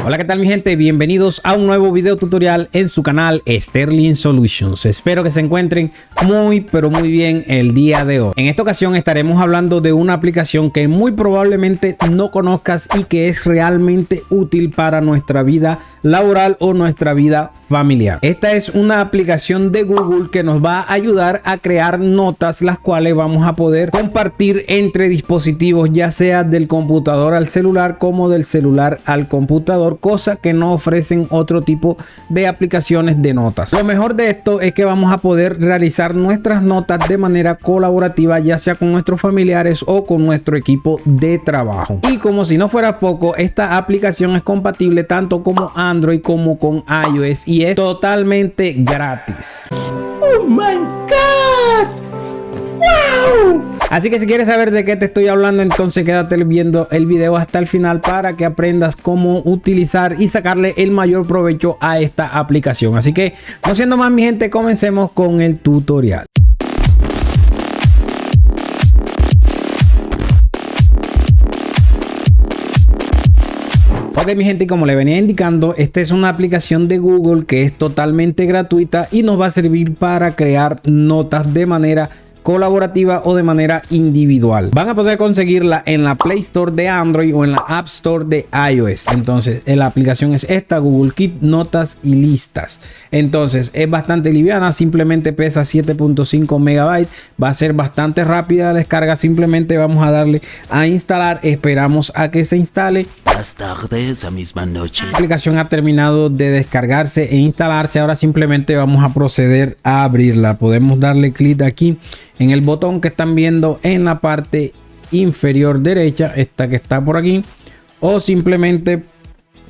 Hola, ¿qué tal mi gente? Bienvenidos a un nuevo video tutorial en su canal Sterling Solutions. Espero que se encuentren muy bien el día de hoy. En esta ocasión estaremos hablando de una aplicación que muy probablemente no conozcas y que es realmente útil para nuestra vida laboral o nuestra vida familiar. Esta es una aplicación de Google que nos va a ayudar a crear notas, las cuales vamos a poder compartir entre dispositivos, ya sea del computador al celular como del celular al computador, cosa que no ofrecen otro tipo de aplicaciones de notas. Lo mejor de esto es que vamos a poder realizar nuestras notas de manera colaborativa, ya sea con nuestros familiares o con nuestro equipo de trabajo. Y como si no fuera poco, esta aplicación es compatible tanto como Android como con iOS y es totalmente gratis. ¡Oh my God! ¡Wow! Así que si quieres saber de qué te estoy hablando, entonces quédate viendo el video hasta el final para que aprendas cómo utilizar y sacarle el mayor provecho a esta aplicación. Así que no siendo más mi gente, comencemos con el tutorial. Ok mi gente, como le venía indicando, esta es una aplicación de Google que es totalmente gratuita y nos va a servir para crear notas de manera colaborativa o de manera individual. Van a poder conseguirla en la Play Store de Android o en la App Store de iOS. Entonces la aplicación es esta, Google Keep, notas y listas. Entonces es bastante liviana, simplemente pesa 7.5 megabytes, va a ser bastante rápida la descarga. Simplemente vamos a darle a instalar, esperamos a que se instale. Más tarde esa misma noche. La aplicación ha terminado de descargarse e instalarse. Ahora simplemente vamos a proceder a abrirla. Podemos darle clic aquí en el botón que están viendo en la parte inferior derecha, esta que está por aquí, o simplemente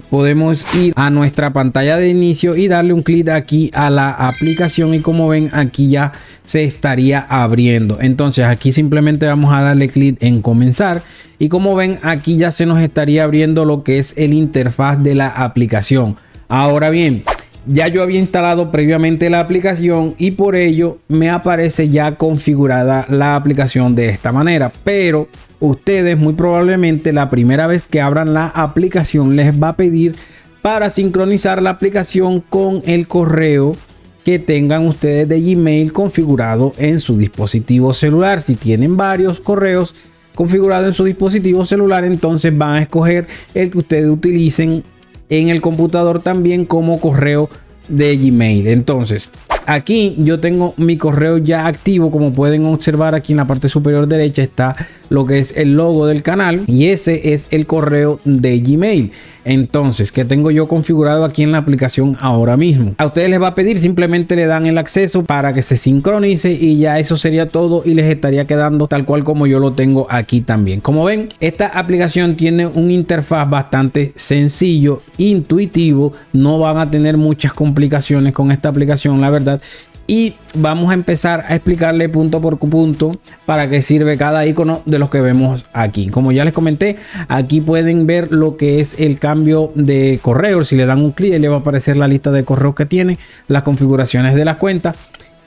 podemos ir a nuestra pantalla de inicio y darle un clic aquí a la aplicación y como ven aquí ya se estaría abriendo. Entonces aquí simplemente vamos a darle clic en comenzar y como ven aquí ya se nos estaría abriendo lo que es el interfaz de la aplicación. Ahora bien, ya yo había instalado previamente la aplicación y por ello me aparece ya configurada la aplicación de esta manera, pero ustedes muy probablemente la primera vez que abran la aplicación les va a pedir para sincronizar la aplicación con el correo que tengan ustedes de Gmail configurado en su dispositivo celular. Si tienen varios correos configurados en su dispositivo celular, entonces van a escoger el que ustedes utilicen en el computador también como correo de Gmail. Entonces aquí yo tengo mi correo ya activo. Como pueden observar, aquí en la parte superior derecha está lo que es el logo del canal y ese es el correo de Gmail. Entonces, ¿qué tengo yo configurado aquí en la aplicación ahora mismo? A ustedes les va a pedir, simplemente le dan el acceso para que se sincronice y ya eso sería todo y les estaría quedando tal cual como yo lo tengo aquí también. Como ven, esta aplicación tiene un interfaz bastante sencillo, intuitivo, no van a tener muchas complicaciones con esta aplicación, la verdad. Y vamos a empezar a explicarle punto por punto para qué sirve cada icono de los que vemos aquí. Como ya les comenté, aquí pueden ver lo que es el cambio de correo. Si le dan un clic, le va a aparecer la lista de correos que tiene, las configuraciones de las cuentas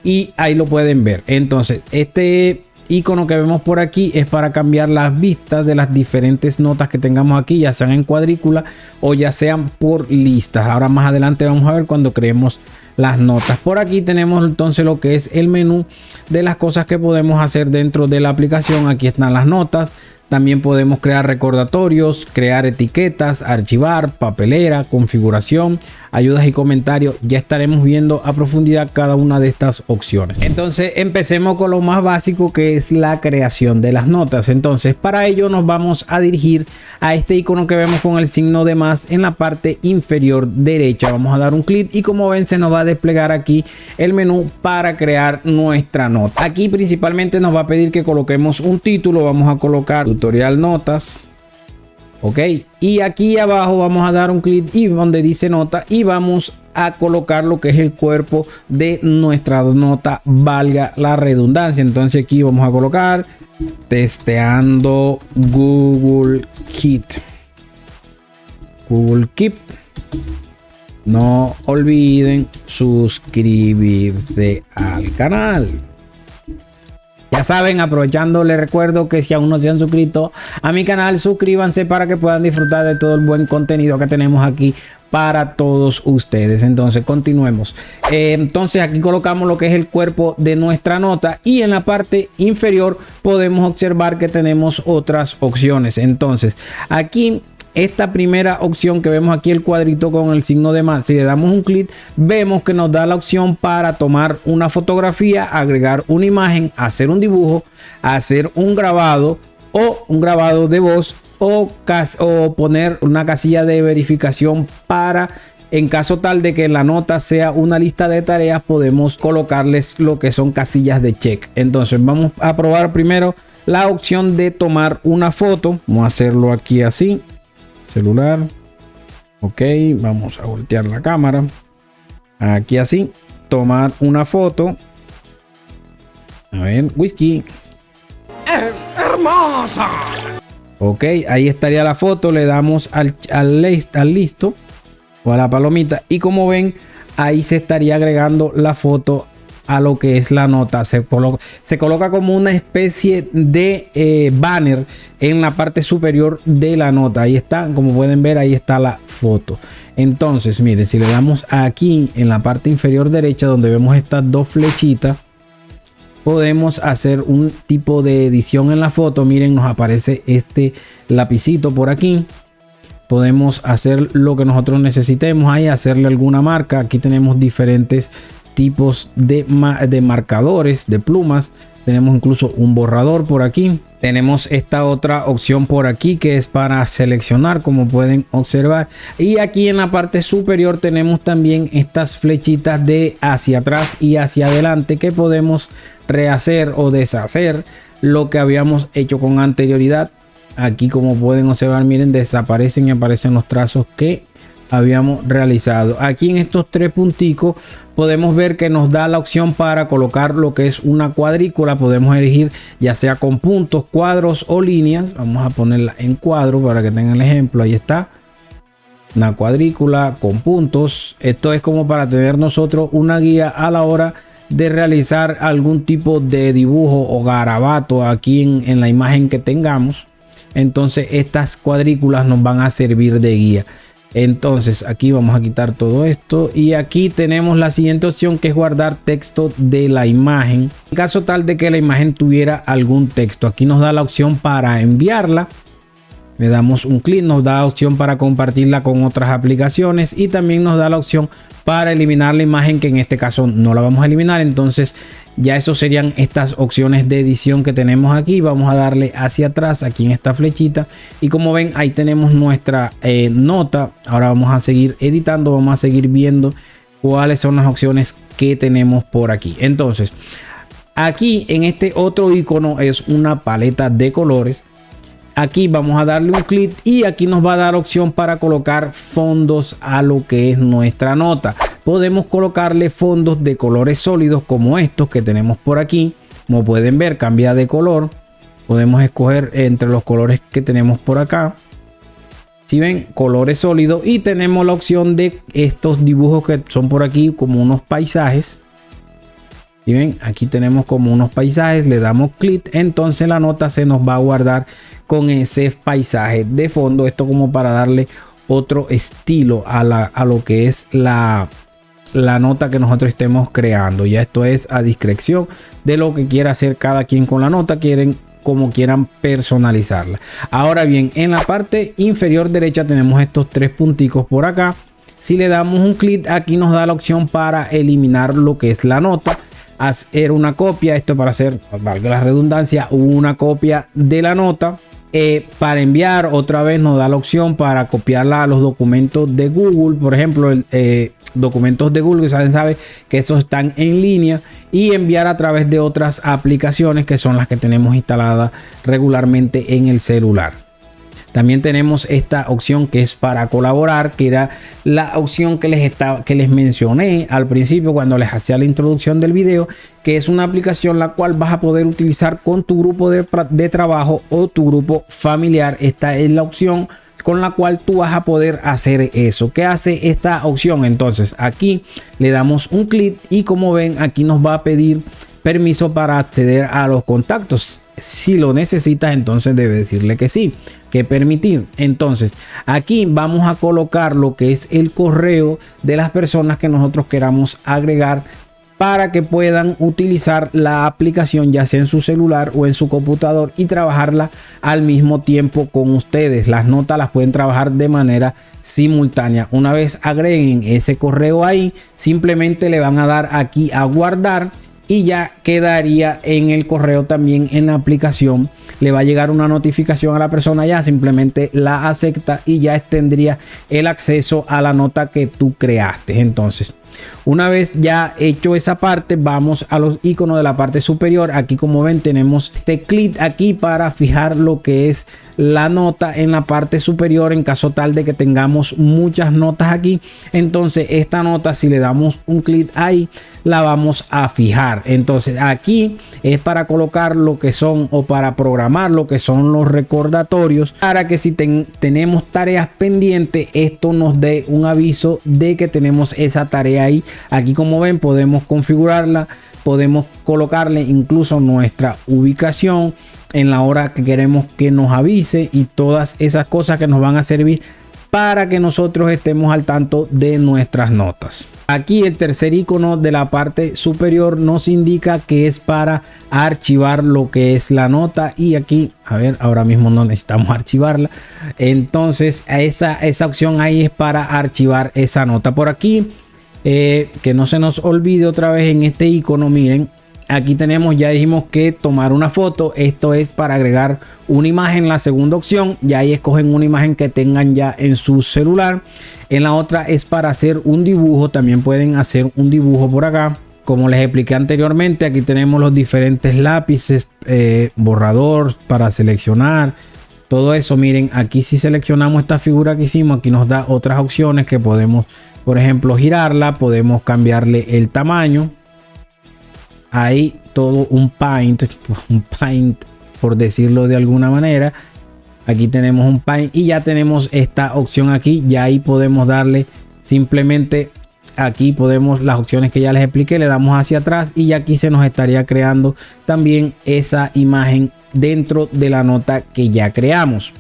y ahí lo pueden ver. Entonces este icono que vemos por aquí es para cambiar las vistas de las diferentes notas que tengamos aquí, ya sean en cuadrícula o ya sean por listas. Ahora más adelante vamos a ver cuando creemos las notas. Por aquí tenemos entonces lo que es el menú de las cosas que podemos hacer dentro de la aplicación. Aquí están las notas. También podemos crear recordatorios, crear etiquetas, archivar, papelera, configuración, ayudas y comentarios. Ya estaremos viendo a profundidad cada una de estas opciones. Entonces empecemos con lo más básico, que es la creación de las notas. Entonces para ello nos vamos a dirigir a este icono que vemos con el signo de más en la parte inferior derecha. Vamos a dar un clic y como ven se nos va a desplegar aquí el menú para crear nuestra nota. Aquí principalmente nos va a pedir que coloquemos un título. Vamos a colocar tutorial notas. Ok, y aquí abajo vamos a dar un clic y donde dice nota y vamos a colocar lo que es el cuerpo de nuestra nota, valga la redundancia. Entonces aquí vamos a colocar testeando Google Keep. Google Keep. No olviden suscribirse al canal. Ya saben, aprovechando les recuerdo que si aún no se han suscrito a mi canal, suscríbanse para que puedan disfrutar de todo el buen contenido que tenemos aquí para todos ustedes. Entonces continuemos. Entonces aquí colocamos lo que es el cuerpo de nuestra nota y en la parte inferior podemos observar que tenemos otras opciones. Entonces aquí esta primera opción que vemos aquí, el cuadrito con el signo de más, si le damos un clic vemos que nos da la opción para tomar una fotografía, agregar una imagen, hacer un dibujo, hacer un grabado o un grabado de voz o poner una casilla de verificación para, en caso tal de que la nota sea una lista de tareas, podemos colocarles lo que son casillas de check. Entonces vamos a probar primero la opción de tomar una foto. Vamos a hacerlo aquí así, celular. Ok, vamos a voltear la cámara aquí así, tomar una foto. A ver, whisky. ¡Es hermosa! Ok, ahí estaría la foto. Le damos al listo o a la palomita y como ven ahí se estaría agregando la foto a lo que es la nota. Se coloca como una especie de banner en la parte superior de la nota. Ahí está, como pueden ver, ahí está la foto. Entonces miren, si le damos aquí en la parte inferior derecha donde vemos estas dos flechitas, podemos hacer un tipo de edición en la foto. Miren, nos aparece este lapicito por aquí. Podemos hacer lo que nosotros necesitemos ahí, hacerle alguna marca. Aquí tenemos diferentes tipos de marcadores, de plumas. Tenemos incluso un borrador por aquí. Tenemos esta otra opción por aquí que es para seleccionar, como pueden observar. Y aquí en la parte superior tenemos también estas flechitas de hacia atrás y hacia adelante que podemos rehacer o deshacer lo que habíamos hecho con anterioridad. Aquí, como pueden observar, miren, desaparecen y aparecen los trazos que habíamos realizado. Aquí en estos tres punticos podemos ver que nos da la opción para colocar lo que es una cuadrícula. Podemos elegir ya sea con puntos, cuadros o líneas. Vamos a ponerla en cuadro para que tengan el ejemplo. Ahí está, una cuadrícula con puntos. Esto es como para tener nosotros una guía a la hora de realizar algún tipo de dibujo o garabato aquí en la imagen que tengamos. Entonces estas cuadrículas nos van a servir de guía. Entonces aquí vamos a quitar todo esto y aquí tenemos la siguiente opción, que es guardar texto de la imagen. En caso tal de que la imagen tuviera algún texto, aquí nos da la opción para enviarla. Le damos un clic, nos da la opción para compartirla con otras aplicaciones y también nos da la opción para eliminar la imagen, que en este caso no la vamos a eliminar. Entonces ya eso serían estas opciones de edición que tenemos aquí. Vamos a darle hacia atrás aquí en esta flechita y como ven ahí tenemos nuestra nota. Ahora vamos a seguir editando, vamos a seguir viendo cuáles son las opciones que tenemos por aquí. Entonces aquí en este otro icono es una paleta de colores. Aquí vamos a darle un clic y aquí nos va a dar opción para colocar fondos a lo que es nuestra nota. Podemos colocarle fondos de colores sólidos como estos que tenemos por aquí. Como pueden ver, cambia de color. Podemos escoger entre los colores que tenemos por acá. Si ven, colores sólidos, y tenemos la opción de estos dibujos que son por aquí como unos paisajes. Y ven, aquí tenemos como unos paisajes, le damos clic, entonces la nota se nos va a guardar con ese paisaje de fondo. Esto como para darle otro estilo a lo que es la nota que nosotros estemos creando. Ya esto es a discreción de lo que quiera hacer cada quien con la nota, como quieran personalizarla. Ahora bien, en la parte inferior derecha tenemos estos tres punticos por acá. Si le damos un clic, aquí nos da la opción para eliminar lo que es la nota, hacer una copia, esto para hacer, valga la redundancia, una copia de la nota. Para enviar, otra vez nos da la opción para copiarla a los documentos de Google, por ejemplo, documentos de Google, que saben que estos están en línea, y enviar a través de otras aplicaciones que son las que tenemos instaladas regularmente en el celular. También tenemos esta opción que es para colaborar, que era la opción que les mencioné al principio cuando les hacía la introducción del video, que es una aplicación la cual vas a poder utilizar con tu grupo de trabajo o tu grupo familiar. Esta es la opción con la cual tú vas a poder hacer eso. ¿Qué hace esta opción? Entonces aquí le damos un clic y como ven aquí nos va a pedir permiso para acceder a los contactos. Si lo necesitas, entonces debe decirle que sí, que permitir. Entonces aquí vamos a colocar lo que es el correo de las personas que nosotros queramos agregar para que puedan utilizar la aplicación ya sea en su celular o en su computador y trabajarla al mismo tiempo con ustedes. Las notas las pueden trabajar de manera simultánea. Una vez agreguen ese correo ahí, simplemente le van a dar aquí a guardar y ya quedaría en el correo también en la aplicación. Le va a llegar una notificación a la persona, ya simplemente la acepta y ya tendría el acceso a la nota que tú creaste. Entonces, una vez ya hecho esa parte, vamos a los iconos de la parte superior. Aquí, como ven, tenemos este clic aquí para fijar lo que es la nota en la parte superior en caso tal de que tengamos muchas notas aquí. Entonces esta nota, si le damos un clic ahí, la vamos a fijar. Entonces aquí es para colocar lo que son o para programar lo que son los recordatorios, para que si tenemos tareas pendientes, esto nos dé un aviso de que tenemos esa tarea ahí. Aquí, como ven, podemos configurarla, podemos colocarle incluso nuestra ubicación en la hora que queremos que nos avise y todas esas cosas que nos van a servir para que nosotros estemos al tanto de nuestras notas. Aquí el tercer icono de la parte superior nos indica que es para archivar lo que es la nota, y aquí, a ver, ahora mismo no necesitamos archivarla. Entonces esa opción ahí es para archivar esa nota. Por aquí, que no se nos olvide otra vez en este icono, miren, aquí tenemos, ya dijimos que tomar una foto. Esto es para agregar una imagen. La segunda opción, ya ahí escogen una imagen que tengan ya en su celular. En la otra es para hacer un dibujo. También pueden hacer un dibujo por acá. Como les expliqué anteriormente, aquí tenemos los diferentes lápices, borrador para seleccionar. Todo eso, miren, aquí si seleccionamos esta figura que hicimos, aquí nos da otras opciones que podemos, por ejemplo, girarla. Podemos cambiarle el tamaño. Ahí todo un paint, por decirlo de alguna manera. Aquí tenemos un paint y ya tenemos esta opción aquí. Ya ahí podemos darle simplemente, aquí podemos las opciones que ya les expliqué, le damos hacia atrás y ya aquí se nos estaría creando también esa imagen dentro de la nota que ya creamos.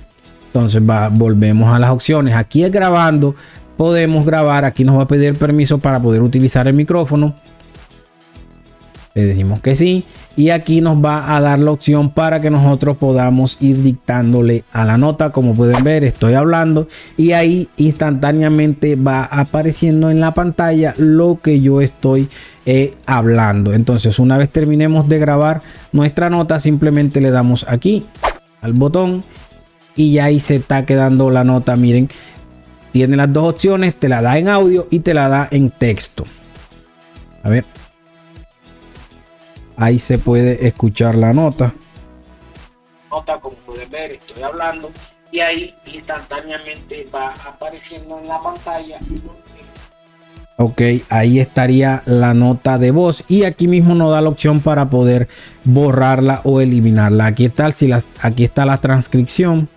Entonces volvemos a las opciones. Aquí es grabando, podemos grabar. Aquí nos va a pedir permiso para poder utilizar el micrófono. Le decimos que sí y aquí nos va a dar la opción para que nosotros podamos ir dictándole a la nota. Como pueden ver, estoy hablando y ahí instantáneamente va apareciendo en la pantalla lo que yo estoy hablando. Entonces, una vez terminemos de grabar nuestra nota, simplemente le damos aquí al botón y ya ahí se está quedando la nota. Miren, tiene las dos opciones, te la da en audio y te la da en texto. A ver. Ahí se puede escuchar la nota. Como pueden ver, estoy hablando y ahí instantáneamente va apareciendo en la pantalla. Ok, ahí estaría la nota de voz y aquí mismo nos da la opción para poder borrarla o eliminarla. Aquí está, aquí está la transcripción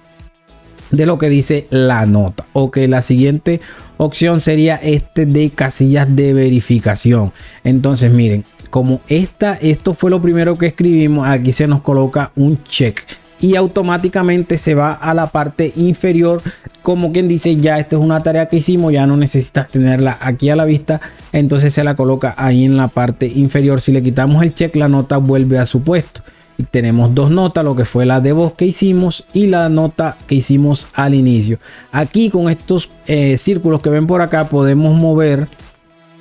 de lo que dice la nota. Ok, la siguiente opción sería de casillas de verificación. Entonces, miren, como esto fue lo primero que escribimos, aquí se nos coloca un check y automáticamente se va a la parte inferior, como quien dice, ya esta es una tarea que hicimos, ya no necesitas tenerla aquí a la vista. Entonces se la coloca ahí en la parte inferior. Si le quitamos el check, la nota vuelve a su puesto y tenemos dos notas, lo que fue la de voz que hicimos y la nota que hicimos al inicio. Aquí con estos círculos que ven por acá podemos mover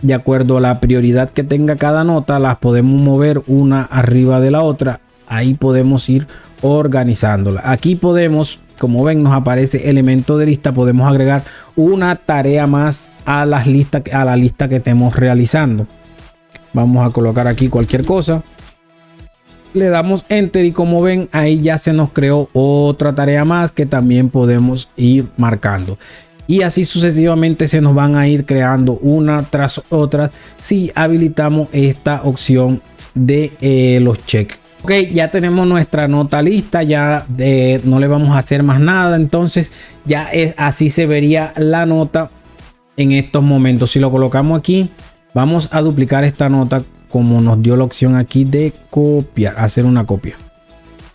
de acuerdo a la prioridad que tenga cada nota. Las podemos mover una arriba de la otra. Ahí podemos ir organizándola. Aquí podemos, como ven, nos aparece elemento de lista. Podemos agregar una tarea más a la lista que estemos realizando. Vamos a colocar aquí cualquier cosa. Le damos enter y como ven, ahí ya se nos creó otra tarea más que también podemos ir marcando. Y así sucesivamente se nos van a ir creando una tras otra si habilitamos esta opción de los check. Ok, ya tenemos nuestra nota lista, ya no le vamos a hacer más nada. Entonces ya así se vería la nota en estos momentos. Si lo colocamos aquí, vamos a duplicar esta nota como nos dio la opción aquí de copiar, hacer una copia.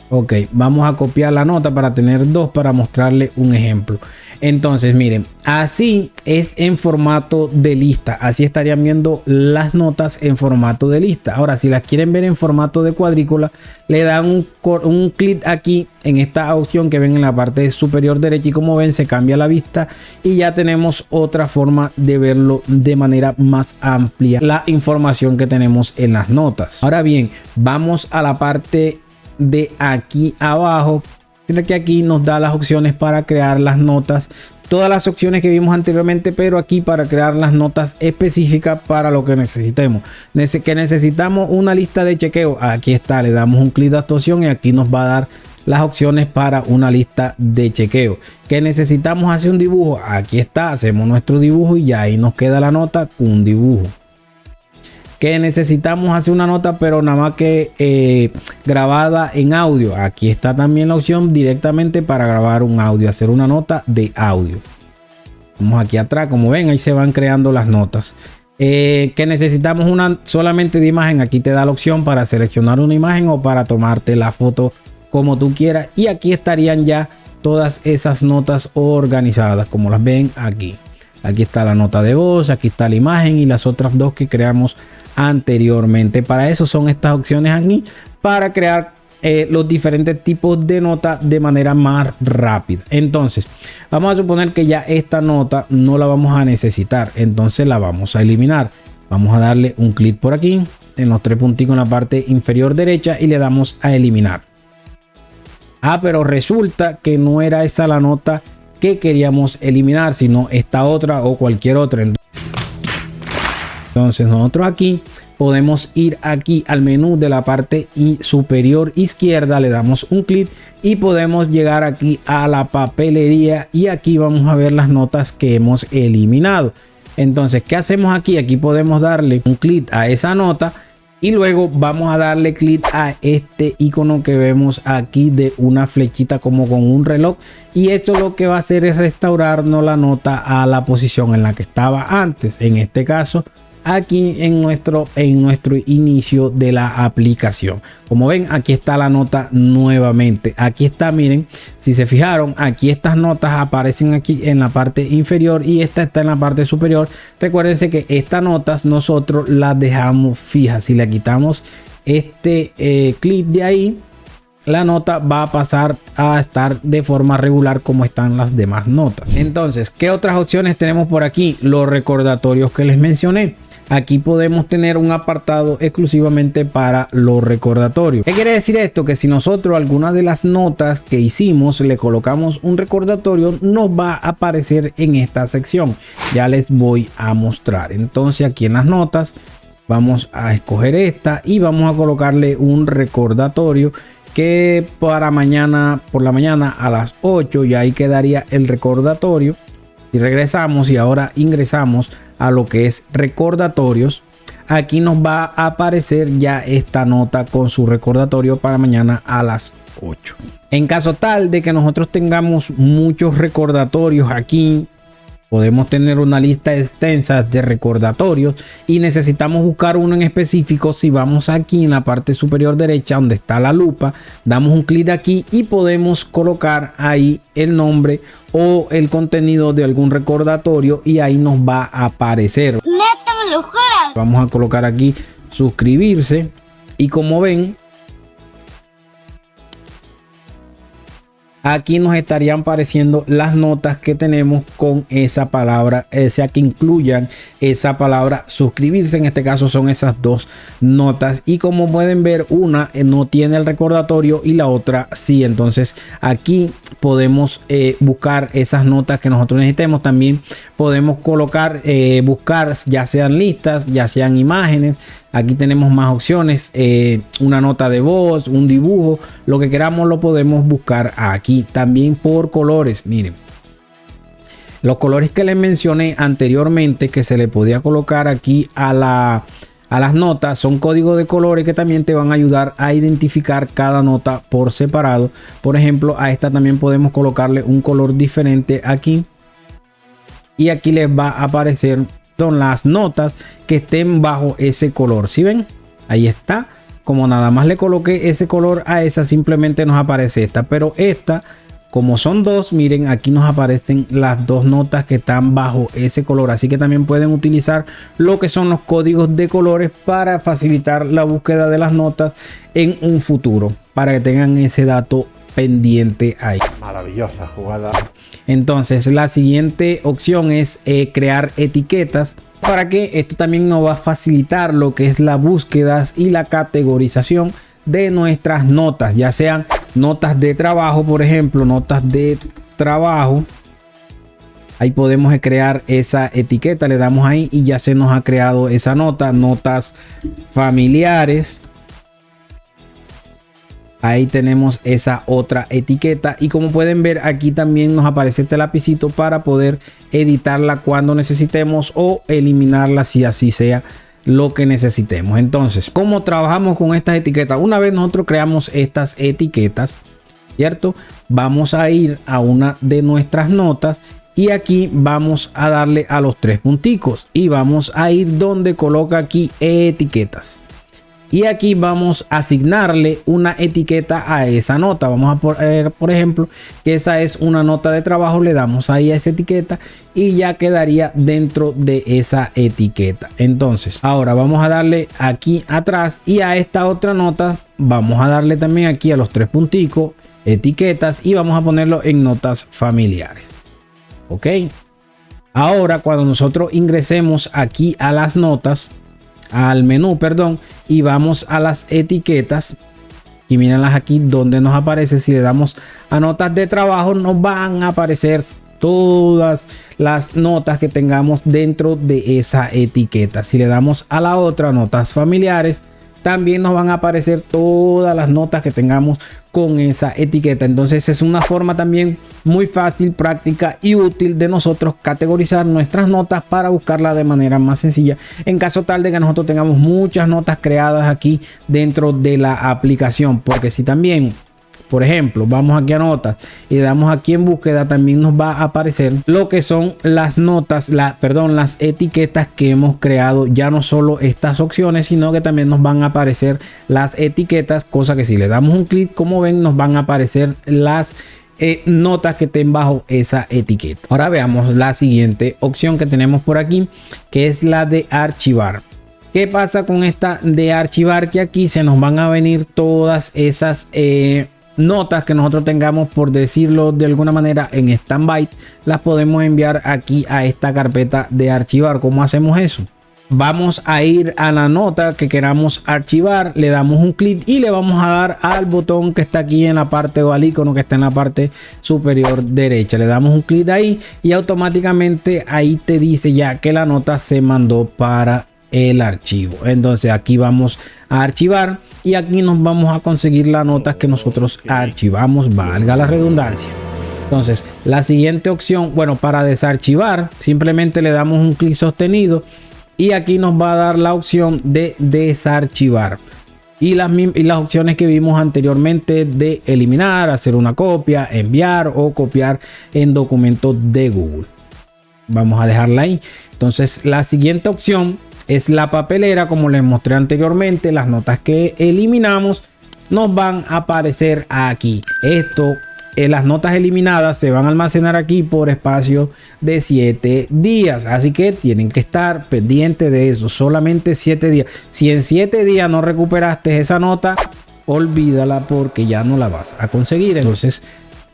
Ok, vamos a copiar la nota para tener dos para mostrarle un ejemplo. Entonces miren, así es en formato de lista. Así estarían viendo las notas en formato de lista. Ahora, si las quieren ver en formato de cuadrícula, le dan un clic aquí en esta opción que ven en la parte superior derecha, y como ven se cambia la vista y ya tenemos otra forma de verlo de manera más amplia, la información que tenemos en las notas. Ahora bien, vamos a la parte de aquí abajo, que aquí nos da las opciones para crear las notas, todas las opciones que vimos anteriormente, pero aquí para crear las notas específicas para lo que necesitemos. Que necesitamos una lista de chequeo, aquí está, le damos un clic de esta opción y aquí nos va a dar las opciones para una lista de chequeo. Que necesitamos hacer un dibujo, aquí está, hacemos nuestro dibujo y ya ahí nos queda la nota con un dibujo. Que necesitamos hacer una nota pero nada más que grabada en audio, aquí está también la opción directamente para grabar un audio, hacer una nota de audio. Vamos aquí atrás, como ven ahí se van creando las notas. Que necesitamos una solamente de imagen, aquí te da la opción para seleccionar una imagen o para tomarte la foto como tú quieras, y aquí estarían ya todas esas notas organizadas como las ven aquí. Aquí está la nota de voz, aquí está la imagen y las otras dos que creamos anteriormente. Para eso son estas opciones aquí, para crear los diferentes tipos de nota de manera más rápida. Entonces vamos a suponer que ya esta nota no la vamos a necesitar, entonces la vamos a eliminar. Vamos a darle un clic por aquí en los tres puntitos en la parte inferior derecha y le damos a eliminar. Pero resulta que no era esa la nota que queríamos eliminar, sino esta otra o cualquier otra. Entonces nosotros aquí podemos ir aquí al menú de la parte superior izquierda, le damos un clic y podemos llegar aquí a la papelería y aquí vamos a ver las notas que hemos eliminado. Entonces, ¿qué hacemos aquí? Aquí podemos darle un clic a esa nota y luego vamos a darle clic a este icono que vemos aquí de una flechita como con un reloj, y esto lo que va a hacer es restaurarnos la nota a la posición en la que estaba antes, en este caso aquí en nuestro inicio de la aplicación. Como ven, aquí está la nota nuevamente. Aquí está, miren, si se fijaron, aquí estas notas aparecen aquí en la parte inferior y esta está en la parte superior. Recuérdense que estas notas nosotros las dejamos fijas. Si le quitamos este clic de ahí, la nota va a pasar a estar de forma regular como están las demás notas. Entonces, ¿qué otras opciones tenemos por aquí? Los recordatorios que les mencioné. Aquí podemos tener un apartado exclusivamente para los recordatorios. ¿Qué quiere decir esto? Que si nosotros alguna de las notas que hicimos le colocamos un recordatorio, nos va a aparecer en esta sección. Ya les voy a mostrar. Entonces aquí en las notas vamos a escoger esta y vamos a colocarle un recordatorio que para mañana por la mañana a las 8, y ahí quedaría el recordatorio. Y regresamos y ahora ingresamos a lo que es recordatorios. Aquí nos va a aparecer ya esta nota con su recordatorio para mañana a las 8. En caso tal de que nosotros tengamos muchos recordatorios aquí, podemos tener una lista extensa de recordatorios y necesitamos buscar uno en específico. Si vamos aquí en la parte superior derecha donde está la lupa, damos un clic aquí y podemos colocar ahí el nombre o el contenido de algún recordatorio y ahí nos va a aparecer. Vamos a colocar aquí suscribirse y como ven, aquí nos estarían apareciendo las notas que tenemos con esa palabra, sea que incluyan esa palabra suscribirse. En este caso son esas dos notas y como pueden ver, una no tiene el recordatorio y la otra sí. Entonces aquí podemos buscar esas notas que nosotros necesitemos. También podemos colocar, buscar ya sean listas, ya sean imágenes. Aquí tenemos más opciones, una nota de voz, un dibujo, lo que queramos lo podemos buscar aquí. También por colores, miren. Los colores que les mencioné anteriormente que se le podía colocar aquí a las notas son códigos de colores que también te van a ayudar a identificar cada nota por separado. Por ejemplo, a esta también podemos colocarle un color diferente aquí. Y aquí les va a aparecer son las notas que estén bajo ese color. ¿Sí ven? Ahí está. Como nada más le coloqué ese color a esa, simplemente nos aparece esta. Pero esta, como son dos, miren, aquí nos aparecen las dos notas que están bajo ese color. Así que también pueden utilizar lo que son los códigos de colores para facilitar la búsqueda de las notas en un futuro, para que tengan ese dato pendiente ahí. Maravillosa jugada. Entonces la siguiente opción es crear etiquetas, para que esto también nos va a facilitar lo que es la búsqueda y la categorización de nuestras notas, ya sean notas de trabajo, por ejemplo, notas de trabajo. Ahí podemos crear esa etiqueta, le damos ahí y ya se nos ha creado esa nota. Notas familiares. Ahí tenemos esa otra etiqueta y como pueden ver aquí también nos aparece este lapicito para poder editarla cuando necesitemos o eliminarla si así sea lo que necesitemos. Entonces, ¿cómo trabajamos con estas etiquetas? Una vez nosotros creamos estas etiquetas, ¿cierto? Vamos a ir a una de nuestras notas y aquí vamos a darle a los tres punticos y vamos a ir donde coloca aquí etiquetas. Y aquí vamos a asignarle una etiqueta a esa nota. Vamos a poner, por ejemplo, que esa es una nota de trabajo. Le damos ahí a esa etiqueta y ya quedaría dentro de esa etiqueta. Entonces, ahora vamos a darle aquí atrás y a esta otra nota vamos a darle también aquí a los tres punticos, etiquetas, y vamos a ponerlo en notas familiares. Ok. Ahora, cuando nosotros ingresemos aquí a las notas, al menú, perdón, y vamos a las etiquetas y mírenlas aquí donde nos aparece. Si le damos a notas de trabajo, nos van a aparecer todas las notas que tengamos dentro de esa etiqueta. Si le damos a la otra, notas familiares, también nos van a aparecer todas las notas que tengamos con esa etiqueta. Entonces es una forma también muy fácil, práctica y útil de nosotros categorizar nuestras notas para buscarla de manera más sencilla, en caso tal de que nosotros tengamos muchas notas creadas aquí dentro de la aplicación. Porque si también, por ejemplo, vamos aquí a notas y le damos aquí en búsqueda, también nos va a aparecer lo que son las notas, las etiquetas que hemos creado. Ya no solo estas opciones, sino que también nos van a aparecer las etiquetas, cosa que si le damos un clic, como ven, nos van a aparecer las notas que estén bajo esa etiqueta. Ahora veamos la siguiente opción que tenemos por aquí, que es la de archivar. ¿Qué pasa con esta de archivar? Que aquí se nos van a venir todas esas notas que nosotros tengamos, por decirlo de alguna manera, en stand-by. Las podemos enviar aquí a esta carpeta de archivar. ¿Cómo hacemos eso? Vamos a ir a la nota que queramos archivar, le damos un clic y le vamos a dar al botón que está aquí en la parte, o al icono que está en la parte superior derecha. Le damos un clic ahí y automáticamente ahí te dice ya que la nota se mandó para el archivo. Entonces aquí vamos a archivar y aquí nos vamos a conseguir las notas que nosotros archivamos, valga la redundancia. Entonces la siguiente opción, bueno, para desarchivar simplemente le damos un clic sostenido y aquí nos va a dar la opción de desarchivar y las opciones que vimos anteriormente de eliminar, hacer una copia, enviar o copiar en documentos de Google. Vamos a dejarla ahí. Entonces la siguiente opción es la papelera. Como les mostré anteriormente, las notas que eliminamos nos van a aparecer aquí. Las notas eliminadas se van a almacenar aquí por espacio de 7 días. Así que tienen que estar pendientes de eso. Solamente 7 días. Si en 7 días no recuperaste esa nota, olvídala porque ya no la vas a conseguir. Entonces,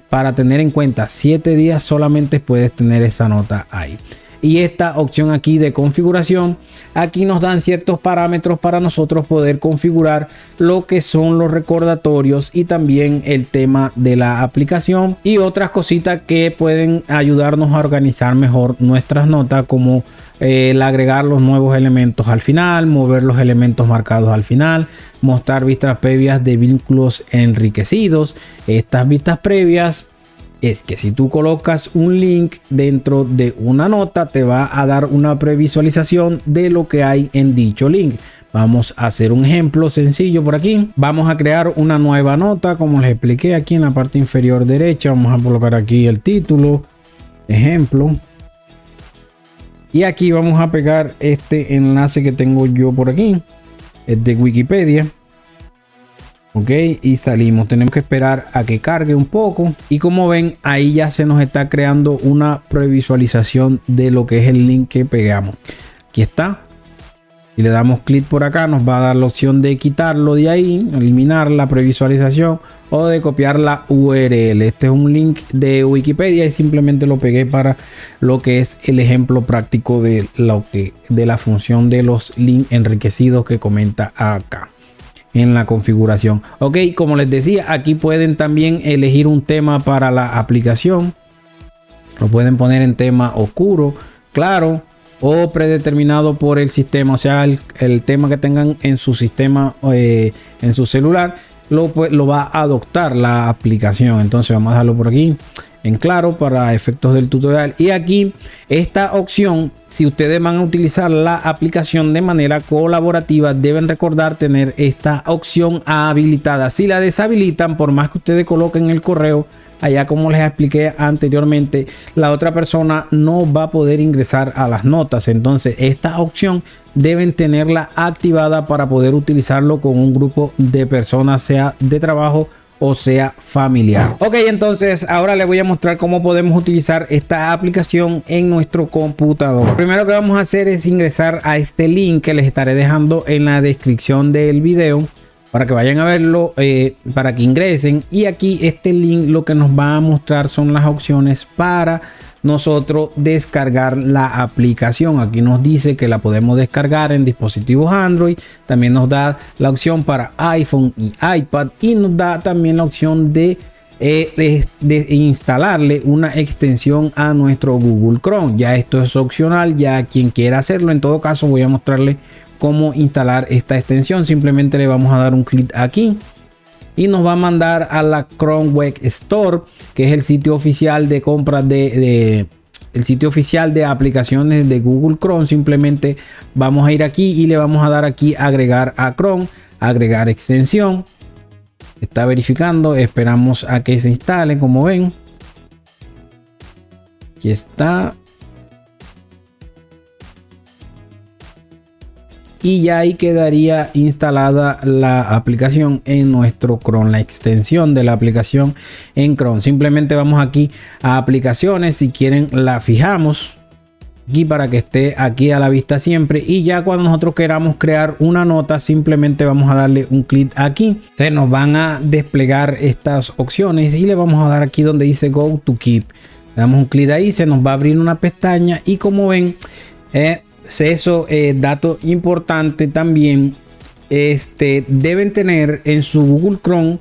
para tener en cuenta, 7 días solamente puedes tener esa nota ahí. Y esta opción aquí de configuración, aquí nos dan ciertos parámetros para nosotros poder configurar lo que son los recordatorios y también el tema de la aplicación y otras cositas que pueden ayudarnos a organizar mejor nuestras notas, como el agregar los nuevos elementos al final, mover los elementos marcados al final, mostrar vistas previas de vínculos enriquecidos. Estas vistas previas es que si tú colocas un link dentro de una nota, te va a dar una previsualización de lo que hay en dicho link. Vamos a hacer un ejemplo sencillo por aquí. Vamos a crear una nueva nota, como les expliqué aquí en la parte inferior derecha. Vamos a colocar aquí el título, ejemplo. Y aquí vamos a pegar este enlace que tengo yo por aquí. es de Wikipedia. Ok, y salimos. Tenemos que esperar a que cargue un poco. Y como ven, ahí ya se nos está creando una previsualización de lo que es el link que pegamos. Aquí está. Y le damos clic por acá, nos va a dar la opción de quitarlo de ahí, eliminar la previsualización o de copiar la URL. Este es un link de Wikipedia y simplemente lo pegué para lo que es el ejemplo práctico de la función de los links enriquecidos que comenta acá en la configuración. Ok, como les decía, aquí pueden también elegir un tema para la aplicación. Lo pueden poner en tema oscuro, claro, o predeterminado por el sistema, o sea, el tema que tengan en su sistema, en su celular, lo va a adoptar la aplicación. Entonces vamos a dejarlo por aquí en claro para efectos del tutorial. Y aquí esta opción, si ustedes van a utilizar la aplicación de manera colaborativa, deben recordar tener esta opción habilitada. Si la deshabilitan, por más que ustedes coloquen el correo allá, como les expliqué anteriormente, la otra persona no va a poder ingresar a las notas. Entonces esta opción deben tenerla activada para poder utilizarlo con un grupo de personas, sea de trabajo o sea familiar. Ok, entonces ahora les voy a mostrar cómo podemos utilizar esta aplicación en nuestro computador. Lo primero que vamos a hacer es ingresar a este link que les estaré dejando en la descripción del video para que vayan a verlo, para que ingresen. Y aquí este link lo que nos va a mostrar son las opciones para nosotros descargar la aplicación. Aquí nos dice que la podemos descargar en dispositivos Android. También nos da la opción para iPhone y iPad, y nos da también la opción de instalarle una extensión a nuestro Google Chrome. Ya esto es opcional, ya quien quiera hacerlo. En todo caso, voy a mostrarle cómo instalar esta extensión. Simplemente le vamos a dar un clic aquí y nos va a mandar a la Chrome Web Store, que es el sitio oficial de compras el sitio oficial de aplicaciones de Google Chrome. Simplemente vamos a ir aquí y le vamos a dar aquí agregar a Chrome, agregar extensión. Está verificando, esperamos a que se instale. Como ven, aquí está. Y ya ahí quedaría instalada la aplicación en nuestro Chrome, la extensión de la aplicación en Chrome. Simplemente vamos aquí a aplicaciones, si quieren la fijamos aquí para que esté aquí a la vista siempre. Y ya cuando nosotros queramos crear una nota, simplemente vamos a darle un clic aquí. Se nos van a desplegar estas opciones y le vamos a dar aquí donde dice Go to Keep. Le damos un clic ahí, se nos va a abrir una pestaña y como ven, eso, dato importante también, deben tener en su Google Chrome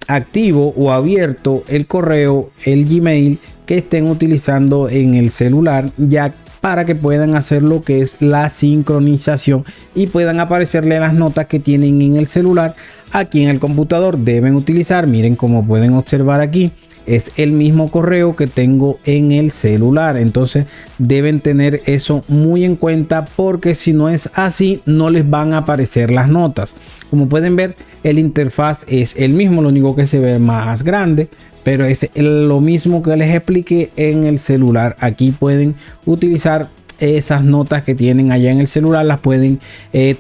activo o abierto el correo, el Gmail que estén utilizando en el celular, ya para que puedan hacer lo que es la sincronización y puedan aparecerle las notas que tienen en el celular aquí en el computador. Deben utilizar, miren como pueden observar aquí, es el mismo correo que tengo en el celular. Entonces deben tener eso muy en cuenta, porque si no es así no les van a aparecer las notas. Como pueden ver, el interfaz es el mismo, lo único que se ve más grande, pero es lo mismo que les expliqué en el celular. Aquí pueden utilizar esas notas que tienen allá en el celular, las pueden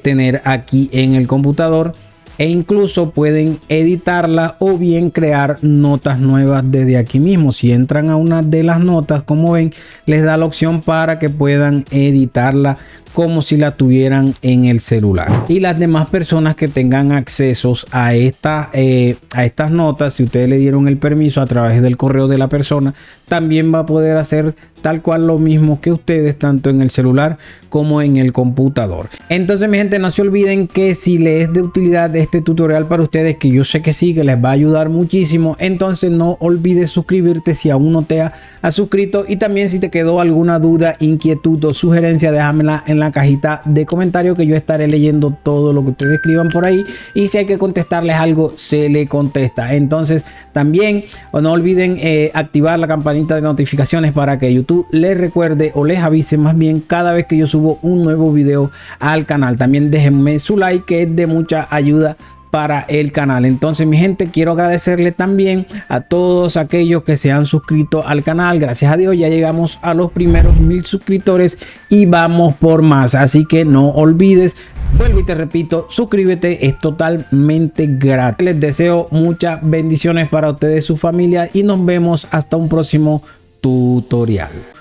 tener aquí en el computador. E incluso pueden editarla o bien crear notas nuevas desde aquí mismo. Si entran a una de las notas, como ven, les da la opción para que puedan editarla como si la tuvieran en el celular. Y las demás personas que tengan accesos a estas notas, si ustedes le dieron el permiso a través del correo de la persona, también va a poder hacer tal cual lo mismo que ustedes, tanto en el celular como en el computador. Entonces, mi gente, no se olviden que si les es de utilidad este tutorial para ustedes, que yo sé que sí, que les va a ayudar muchísimo, entonces no olvides suscribirte si aún no te has suscrito. Y también, si te quedó alguna duda, inquietud o sugerencia, déjamela en la cajita de comentarios, que yo estaré leyendo todo lo que ustedes escriban por ahí, y si hay que contestarles algo, se le contesta. Entonces también no olviden activar la campanita de notificaciones para que YouTube les recuerde o les avise más bien cada vez que yo subo un nuevo video al canal. También déjenme su like, que es de mucha ayuda para el canal. Entonces, mi gente, quiero agradecerle también a todos aquellos que se han suscrito al canal. Gracias a Dios ya llegamos a los primeros 1000 suscriptores y vamos por más. Así que no olvides Vuelvo y te repito, suscríbete, es totalmente gratis. Les deseo muchas bendiciones para ustedes y su familia y nos vemos hasta un próximo tutorial.